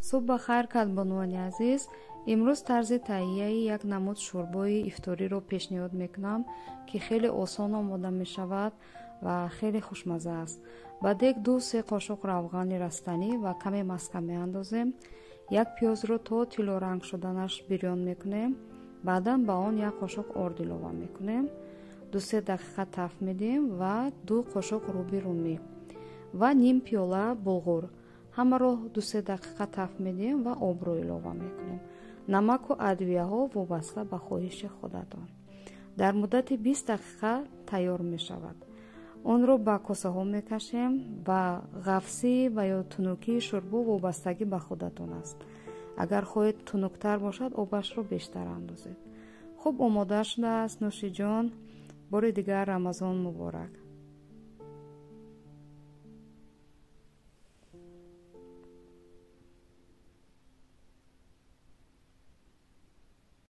صبح بخیر کدبانوانی عزیز. امروز طرز تهیه یک نمود شوربای افطاری رو پیشنهاد میکنم که خیلی آسان آماده می شود و خیلی خوشمزه است. با دیگ 2-3 قاشق روغن رستنی و کمی مسکه می اندازیم. یک پیاز رو تا طلا رنگ شدنش بریان میکنیم. بعدا با آن یک قاشق آرد ilova میکنیم. 2-3 دقیقه تفت میدیم و 2 قاشق روبی رومی و نیم پیاله بلغور همه رو 2-3 دقیقه تفت میدیم و آب رو ilova میکنیم. نمک و ادویه ها وابسته به خواهش خودتان. در مدت 20 دقیقه تیار می شود. آن رو به کاسه ها می کشیم. با غفصی و یا تنوکی شوربا وابستگی به خودتان است. اگر خواهید تنوکتر باشد آبش رو بیشتر اندازید. خوب آماده شده است. نوش جان. بار دیگر رمضان مبارک.